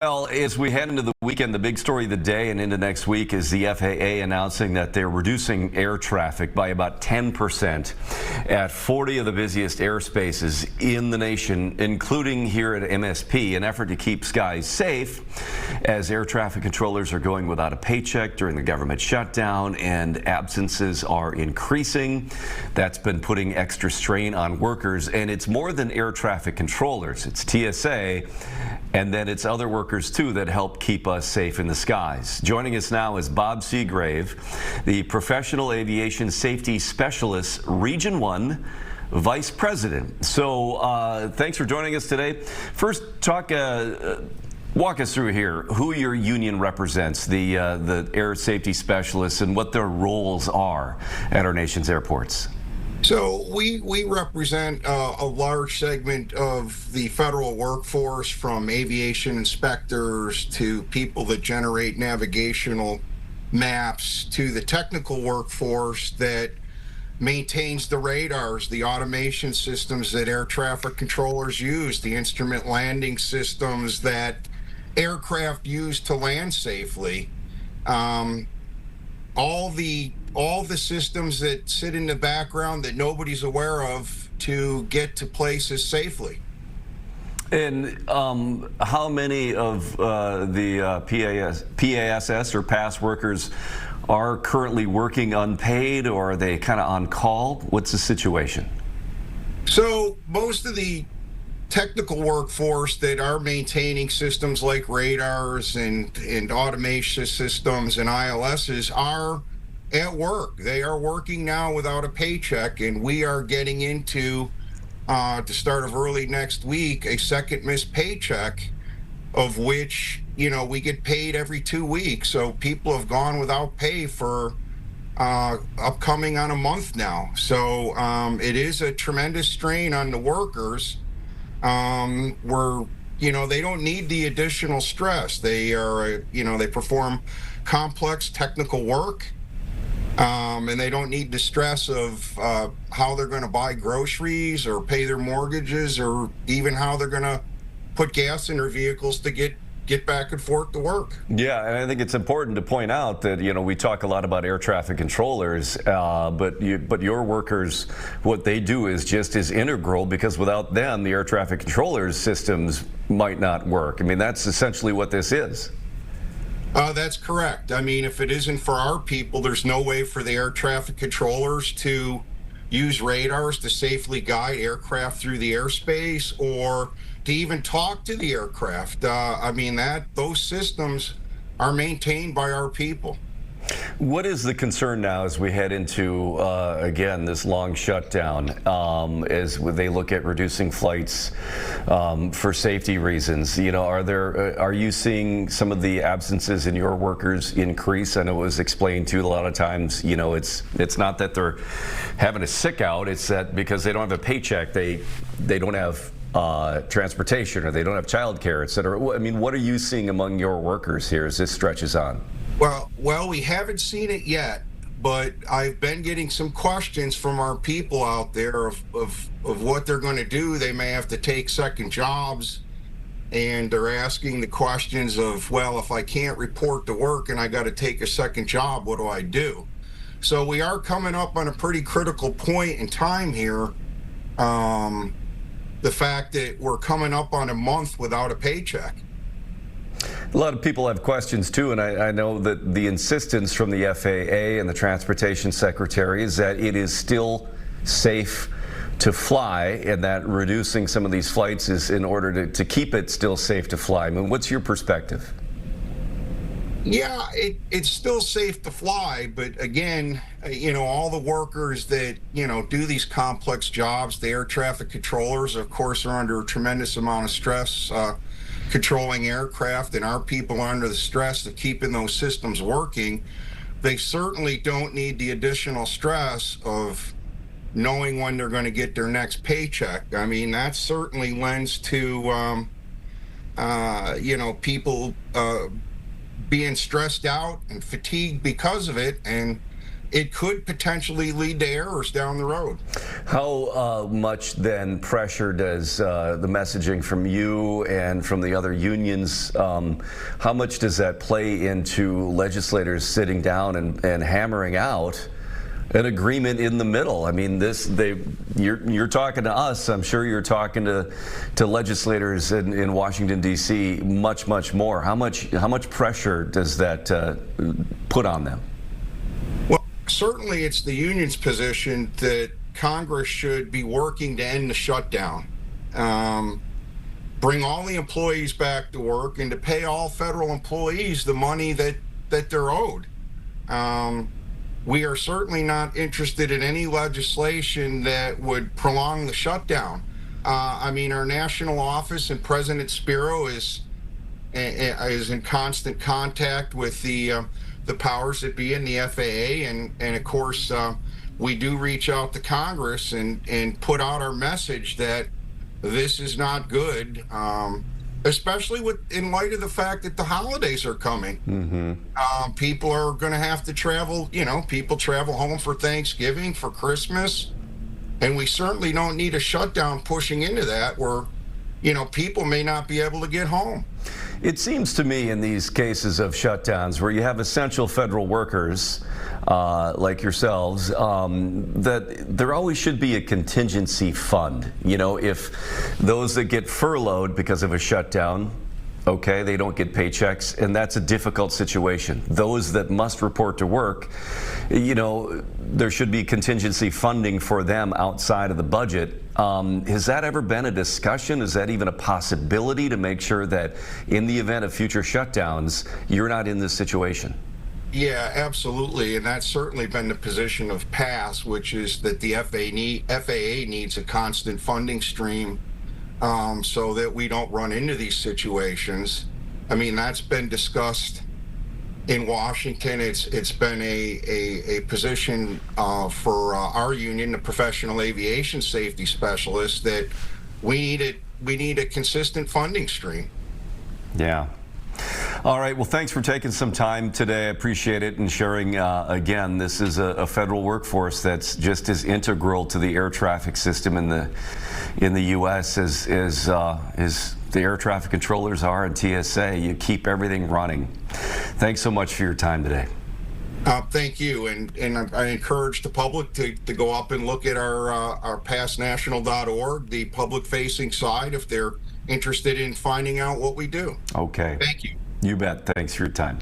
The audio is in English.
Well, as we head into the weekend, the big story of the day and into next week is the FAA announcing that they're reducing air traffic by about 10% at 40 of the busiest airspaces in the nation, including here at MSP, an effort to keep skies safe as air traffic controllers are going without a paycheck during the government shutdown and absences are increasing. That's been putting extra strain on workers, and it's more than air traffic controllers. It's TSA, and then it's other workers too that help keep us safe in the skies. Joining us now is Bob Seagrave, the Professional Aviation Safety Specialist, Region 1 Vice President. So thanks for joining us today. First, walk us through here who your union represents, the air safety specialists, and what their roles are at our nation's airports. So we represent a large segment of the federal workforce, from aviation inspectors to people that generate navigational maps to the technical workforce that maintains the radars, the automation systems that air traffic controllers use, the instrument landing systems that aircraft use to land safely. All the systems that sit in the background that nobody's aware of to get to places safely. And how many of the PASS or past workers are currently working unpaid, or are they kind of on call? What's the situation? So most of the technical workforce that are maintaining systems like radars and automation systems and ILSs are at work. They are working now without a paycheck, and we are getting into the start of early next week a second missed paycheck, of which we get paid every 2 weeks. So people have gone without pay for upcoming on a month now. So it is a tremendous strain on the workers. They don't need the additional stress. They are, they perform complex technical work, and they don't need the stress of how they're going to buy groceries or pay their mortgages, or even how they're going to put gas in their vehicles to get back and forth to work. Yeah, and I think it's important to point out that we talk a lot about air traffic controllers, but your workers, what they do is just as integral, because without them, the air traffic controllers systems might not work. I mean, that's essentially what this is. That's correct. I mean, if it isn't for our people, there's no way for the air traffic controllers to use radars to safely guide aircraft through the airspace, or to even talk to the aircraft. Those systems are maintained by our people. What is the concern now as we head into, again, this long shutdown, as they look at reducing flights for safety reasons? Are you seeing some of the absences in your workers increase? I know it was explained to a lot of times, it's not that they're having a sick out, it's that because they don't have a paycheck, they don't have transportation, or they don't have childcare, et cetera. I mean, what are you seeing among your workers here as this stretches on? Well, we haven't seen it yet, but I've been getting some questions from our people out there of what they're going to do. They may have to take second jobs, and they're asking the questions of, well, if I can't report to work and I got to take a second job, what do I do? So we are coming up on a pretty critical point in time here. The fact that we're coming up on a month without a paycheck. A lot of people have questions too, and I know that the insistence from the FAA and the Transportation Secretary is that it is still safe to fly, and that reducing some of these flights is in order to keep it still safe to fly. I mean, what's your perspective? Yeah, it's still safe to fly, but again, all the workers that, do these complex jobs, the air traffic controllers, of course, are under a tremendous amount of stress controlling aircraft, and our people are under the stress of keeping those systems working. They certainly don't need the additional stress of knowing when they're going to get their next paycheck. I mean, that certainly lends to, people being stressed out and fatigued because of it, and it could potentially lead to errors down the road. How much then pressure does the messaging from you and from the other unions, how much does that play into legislators sitting down and hammering out an agreement in the middle? I mean, you're talking to us. I'm sure you're talking to legislators in Washington, D.C. much more. How much pressure does that put on them? Well, certainly it's the union's position that Congress should be working to end the shutdown, bring all the employees back to work, and to pay all federal employees the money that they're owed. We are certainly not interested in any legislation that would prolong the shutdown. I mean, our national office and President Spiro is in constant contact with the powers that be in the FAA, and of course, we do reach out to Congress and put out our message that this is not good, especially in light of the fact that the holidays are coming. Mm-hmm. People are going to have to travel. People travel home for Thanksgiving, for Christmas, and we certainly don't need a shutdown pushing into that where, people may not be able to get home. It seems to me in these cases of shutdowns where you have essential federal workers like yourselves, that there always should be a contingency fund. If those that get furloughed because of a shutdown, okay, they don't get paychecks, and that's a difficult situation. Those that must report to work, there should be contingency funding for them outside of the budget. Has that ever been a discussion? Is that even a possibility to make sure that in the event of future shutdowns, you're not in this situation? Yeah, absolutely, and that's certainly been the position of PASS, which is that the FAA needs a constant funding stream so that we don't run into these situations. I mean, that's been discussed in Washington. It's been a position for our union, the Professional Aviation Safety Specialists, that we need a consistent funding stream. Yeah. All right. Well, thanks for taking some time today. I appreciate it, and sharing. Again, this is a federal workforce that's just as integral to the air traffic system in the U.S. as the air traffic controllers are in TSA. You keep everything running. Thanks so much for your time today. Thank you, and I encourage the public to go up and look at our passnational.org, the public-facing side, if they're interested in finding out what we do. Okay. Thank you. You bet. Thanks for your time.